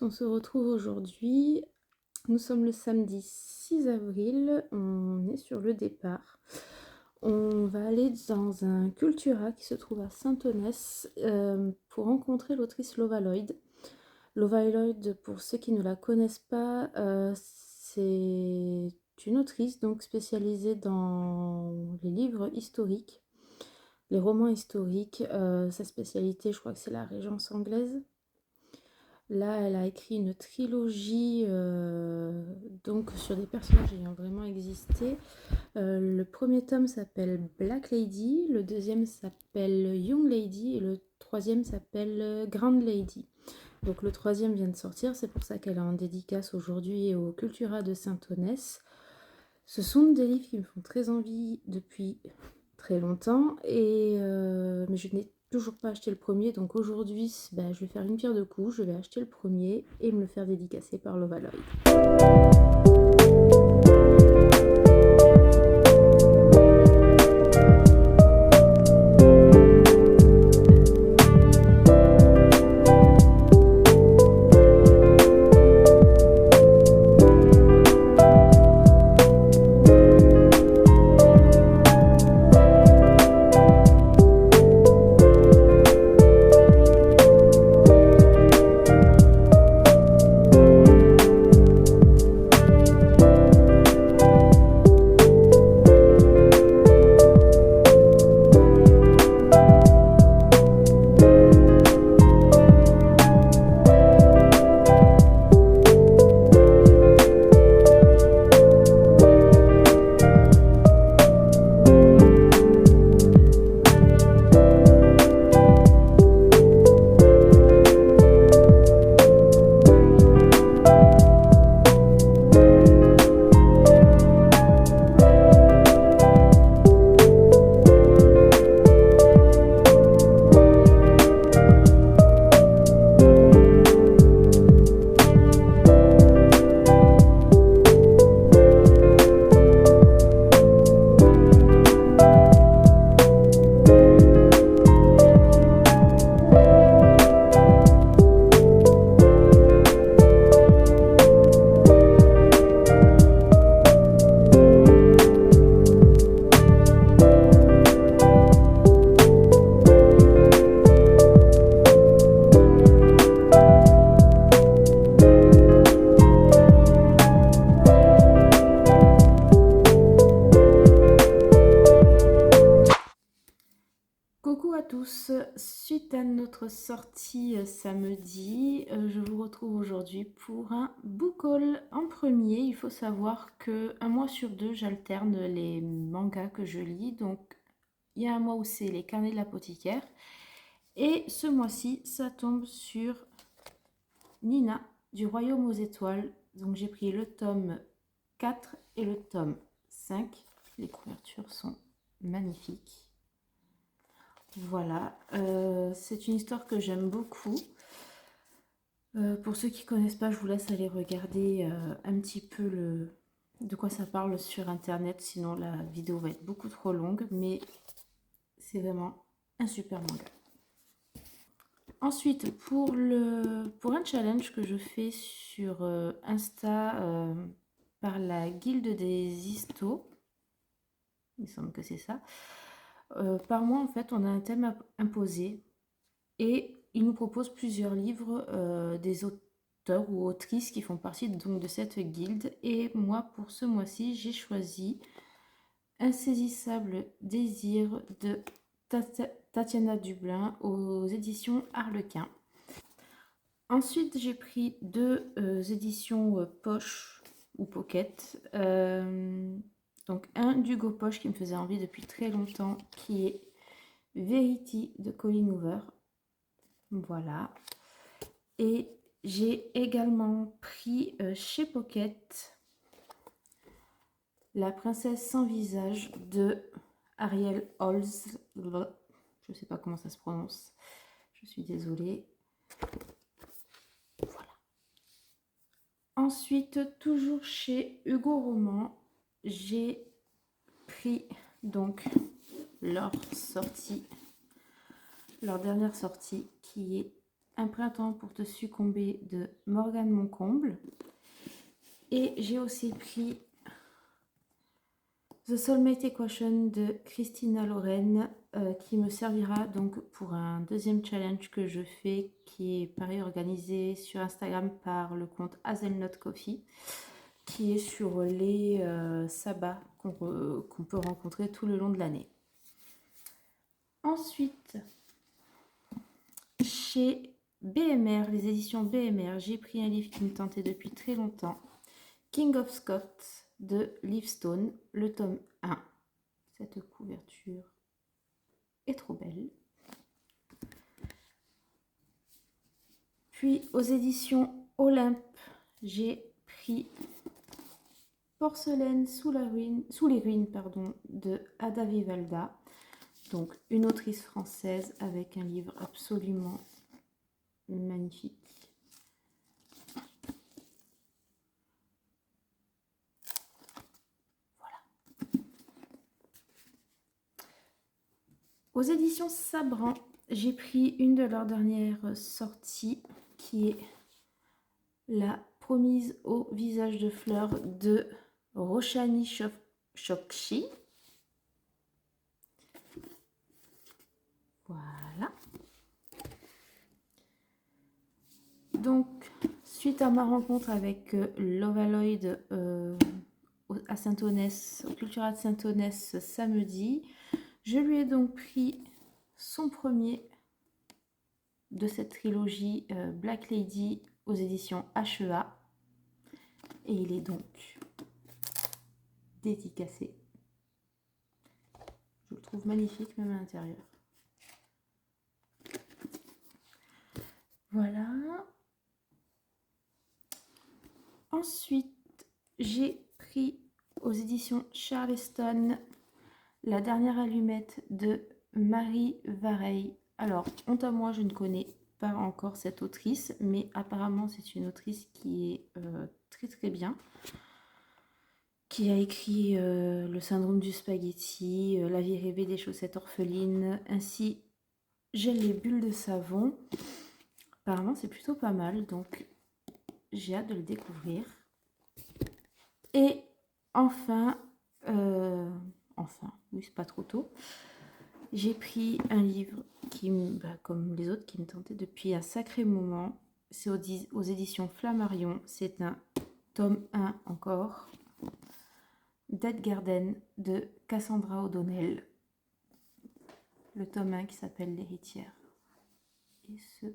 on se retrouve aujourd'hui. Nous sommes le samedi 6 avril, on est sur le départ. On va aller dans un Cultura qui se trouve à Saint-Onès pour rencontrer l'autrice Lova Lloyd. Lova Lloyd, pour ceux qui ne la connaissent pas, c'est une autrice donc spécialisée dans les livres historiques, les romans historiques. Sa spécialité, je crois que c'est la Régence anglaise. Là, elle a écrit une trilogie donc sur des personnages ayant vraiment existé. Le premier tome s'appelle Black Lady, le deuxième s'appelle Young Lady et le troisième s'appelle Grand Lady. Donc le troisième vient de sortir, c'est pour ça qu'elle est en dédicace aujourd'hui au Cultura de Saint-Onès. Ce sont des livres qui me font très envie depuis très longtemps, mais je n'ai toujours pas acheté le premier, donc aujourd'hui je vais faire une pierre deux coups, je vais acheter le premier et me le faire dédicacer par Lova Lloyd. Coucou à tous, suite à notre sortie samedi, je vous retrouve aujourd'hui pour un book haul. En premier, il faut savoir que un mois sur deux, j'alterne les mangas que je lis. Donc, il y a un mois où c'est les carnets de l'apothicaire. Et ce mois-ci, ça tombe sur Nina du Royaume aux étoiles. Donc, j'ai pris le tome 4 et le tome 5. Les couvertures sont magnifiques. Voilà, c'est une histoire que j'aime beaucoup. Pour ceux qui ne connaissent pas, je vous laisse aller regarder un petit peu de quoi ça parle sur internet, sinon la vidéo va être beaucoup trop longue, mais c'est vraiment un super manga. Ensuite, pour un challenge que je fais sur Insta par la Guilde des Istos, il me semble que c'est ça. Par mois, en fait, on a un thème imposé et il nous propose plusieurs livres des auteurs ou autrices qui font partie donc de cette guilde. Et moi, pour ce mois-ci, j'ai choisi Insaisissable désir de Tatiana Dublin aux éditions Harlequin. Ensuite, j'ai pris deux éditions poche ou pocket. Donc un d'Hugo Poche qui me faisait envie depuis très longtemps, qui est Verity de Colleen Hoover. Voilà. Et j'ai également pris chez Pocket La princesse sans visage de Ariel Holz. Je ne sais pas comment ça se prononce. Je suis désolée. Voilà. Ensuite, toujours chez Hugo Roman, j'ai pris donc leur dernière sortie qui est Un printemps pour te succomber de Morgane Moncomble. Et j'ai aussi pris The Soulmate Equation de Christina Loren, qui me servira donc pour un deuxième challenge que je fais, qui est pareil organisé sur Instagram par le compte Hazelnut Coffee, qui est sur les sabbats qu'on peut rencontrer tout le long de l'année. Ensuite, chez BMR, les éditions BMR, j'ai pris un livre qui me tentait depuis très longtemps, King of Scots de Livestone, le tome 1. Cette couverture est trop belle. Puis aux éditions Olympe, j'ai pris Porcelaine sous les ruines de Ada Vivalda. Donc une autrice française avec un livre absolument magnifique. Voilà. Aux éditions Sabran, j'ai pris une de leurs dernières sorties qui est La promise au visage de fleurs de Roshani Chokshi. Voilà. Donc, suite à ma rencontre avec Lovaloid à Saint-Onès, au Cultura de Saint-Onès samedi, je lui ai donc pris son premier de cette trilogie Black Lady aux éditions HEA. Et il est donc dédicacé. Je le trouve magnifique, même à l'intérieur. Voilà. Ensuite, j'ai pris aux éditions Charleston La dernière allumette de Marie Vareille. Alors, honte à moi, je ne connais pas encore cette autrice, mais apparemment c'est une autrice qui est très très bien, qui a écrit Le syndrome du spaghetti, La vie rêvée des chaussettes orphelines, ainsi Gèle les bulles de savon. Apparemment c'est plutôt pas mal, donc j'ai hâte de le découvrir. Et enfin, oui c'est pas trop tôt, j'ai pris un livre qui, comme les autres, qui me tentait depuis un sacré moment. C'est aux éditions Flammarion. C'est un tome 1 encore. Dead Garden de Cassandra O'Donnell. Le tome 1 qui s'appelle L'héritière. Et ce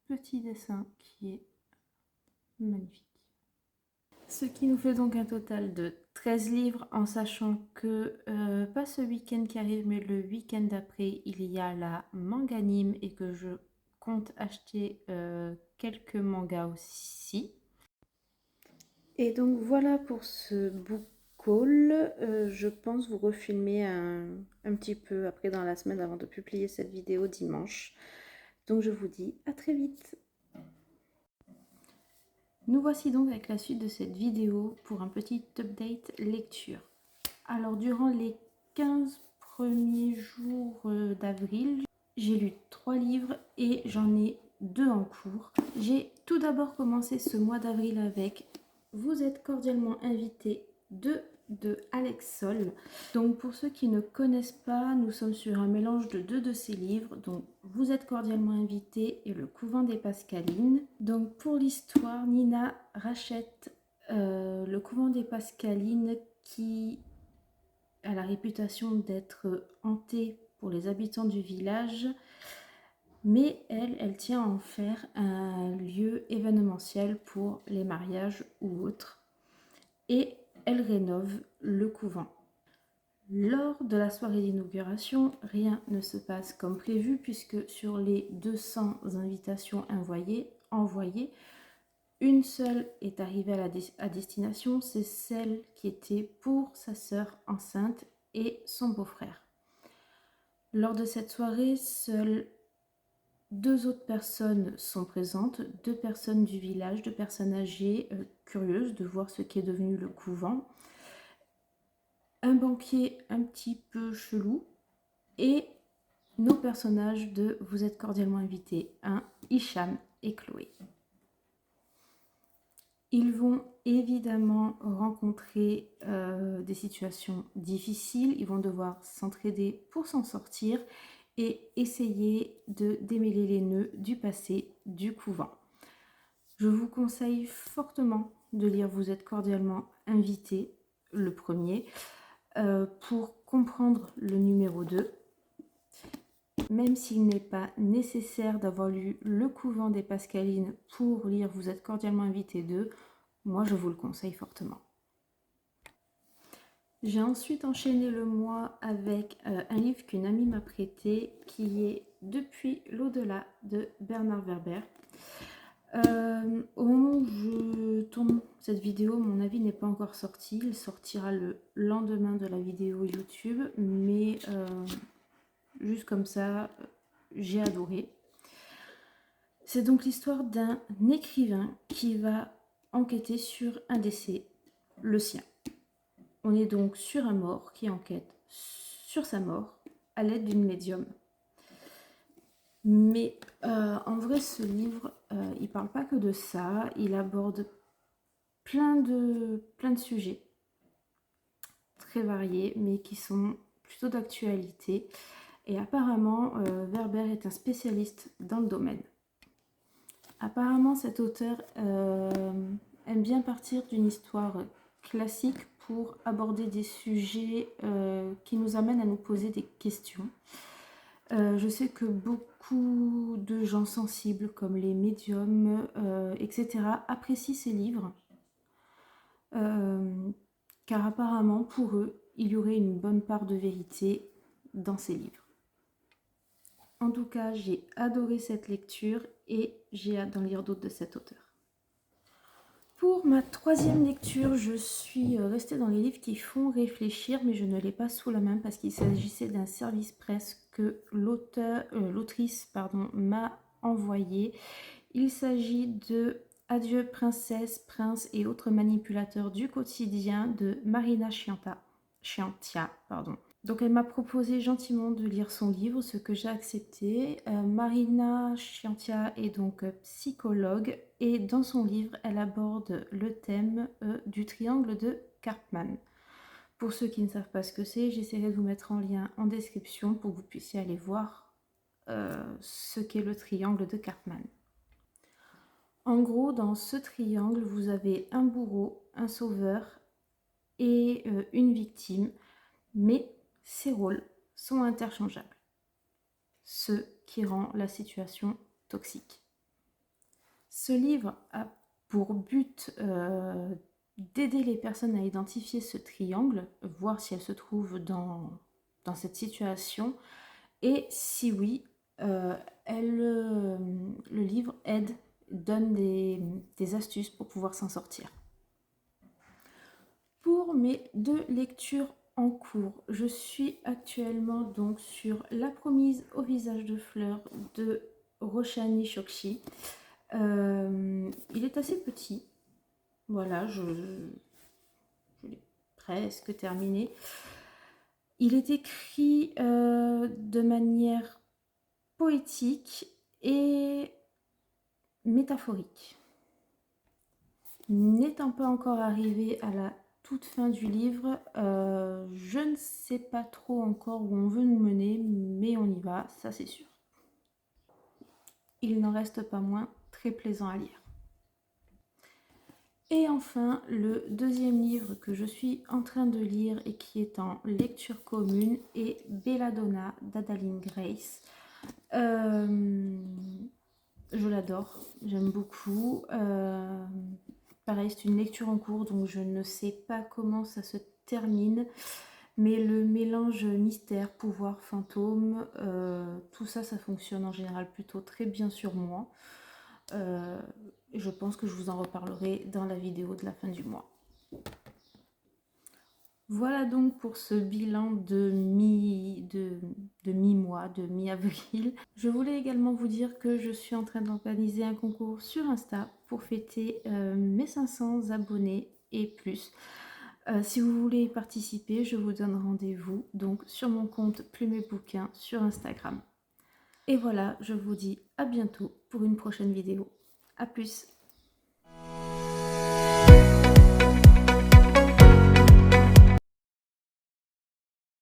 petit dessin qui est magnifique. Ce qui nous fait donc un total de 13 livres, en sachant que, pas ce week-end qui arrive, mais le week-end d'après, il y a la Manganime et que je compte acheter quelques mangas aussi. Et donc voilà pour ce book haul. Je pense vous refilmer un petit peu après dans la semaine avant de publier cette vidéo dimanche. Donc je vous dis à très vite. Nous voici donc avec la suite de cette vidéo pour un petit update lecture. Alors durant les 15 premiers jours d'avril, j'ai lu 3 livres et j'en ai 2 en cours. J'ai tout d'abord commencé ce mois d'avril avec Vous êtes cordialement invité de Alex Sol. Donc pour ceux qui ne connaissent pas, nous sommes sur un mélange de 2 de ces livres. Donc Vous êtes cordialement invité et Le couvent des Pascalines. Donc pour l'histoire, Nina rachète le couvent des Pascalines qui a la réputation d'être hanté pour les habitants du village, mais elle tient à en faire un lieu événementiel pour les mariages ou autres, et elle rénove le couvent. Lors de la soirée d'inauguration, rien ne se passe comme prévu, puisque sur les 200 invitations envoyées, une seule est arrivée à destination, c'est celle qui était pour sa sœur enceinte et son beau-frère. Lors de cette soirée, seules 2 autres personnes sont présentes, 2 personnes du village, 2 personnes âgées, curieuses de voir ce qui est devenu le couvent, un banquier un petit peu chelou et nos personnages de Vous êtes cordialement invités 1 Hicham et Chloé. Ils vont évidemment rencontrer des situations difficiles, ils vont devoir s'entraider pour s'en sortir et essayer de démêler les nœuds du passé du couvent. Je vous conseille fortement de lire Vous êtes cordialement invité, le premier, pour comprendre le numéro 2. Même s'il n'est pas nécessaire d'avoir lu Le couvent des Pascalines pour lire Vous êtes cordialement invité 2, moi je vous le conseille fortement. J'ai ensuite enchaîné le mois avec un livre qu'une amie m'a prêté qui est Depuis l'au-delà de Bernard Werber. Au moment où je tourne cette vidéo, mon avis n'est pas encore sorti. Il sortira le lendemain de la vidéo YouTube, mais juste comme ça, j'ai adoré. C'est donc l'histoire d'un écrivain qui va enquêter sur un décès, le sien. On est donc sur un mort qui enquête sur sa mort à l'aide d'une médium. Mais en vrai, ce livre, il parle pas que de ça. Il aborde plein de sujets très variés, mais qui sont plutôt d'actualité. Et apparemment, Werber est un spécialiste dans le domaine. Apparemment, cet auteur aime bien partir d'une histoire classique pour aborder des sujets qui nous amènent à nous poser des questions. Je sais que beaucoup de gens sensibles, comme les médiums, etc., apprécient ces livres, car apparemment, pour eux, il y aurait une bonne part de vérité dans ces livres. En tout cas, j'ai adoré cette lecture et j'ai hâte d'en lire d'autres de cet auteur. Pour ma troisième lecture, je suis restée dans les livres qui font réfléchir, mais je ne l'ai pas sous la main parce qu'il s'agissait d'un service presse que l'autrice m'a envoyé. Il s'agit de Adieu princesse, prince et autres manipulateurs du quotidien de Marina Sciantia. Donc elle m'a proposé gentiment de lire son livre, ce que j'ai accepté. Marina Sciantia est donc psychologue et dans son livre, elle aborde le thème du triangle de Karpman. Pour ceux qui ne savent pas ce que c'est, j'essaierai de vous mettre en lien en description pour que vous puissiez aller voir ce qu'est le triangle de Karpman. En gros, dans ce triangle, vous avez un bourreau, un sauveur et une victime, mais ces rôles sont interchangeables, ce qui rend la situation toxique. Ce livre a pour but d'aider les personnes à identifier ce triangle, voir si elles se trouvent dans cette situation, et si oui, le livre donne des astuces pour pouvoir s'en sortir. Pour mes 2 lectures en cours, je suis actuellement donc sur La promise au visage de fleurs de Roshani Chokshi. Il est assez petit. Voilà, je l'ai presque terminé. Il est écrit de manière poétique et métaphorique. N'étant pas encore arrivé à la toute fin du livre, je ne sais pas trop encore où on veut nous mener, mais on y va, ça c'est sûr. Il n'en reste pas moins très plaisant à lire. Et enfin, le deuxième livre que je suis en train de lire et qui est en lecture commune est Belladonna d'Adaline Grace. Je l'adore, j'aime beaucoup. Pareil, c'est une lecture en cours, donc je ne sais pas comment ça se termine. Mais le mélange mystère, pouvoir, fantôme, tout ça, ça fonctionne en général plutôt très bien sur moi. Je pense que je vous en reparlerai dans la vidéo de la fin du mois. Voilà donc pour ce bilan de mi-mois, de mi-avril. Je voulais également vous dire que je suis en train d'organiser un concours sur Insta pour fêter mes 500 abonnés et plus. Si vous voulez y participer, je vous donne rendez-vous donc sur mon compte Plume et Bouquin sur Instagram. Et voilà, je vous dis à bientôt pour une prochaine vidéo. À plus!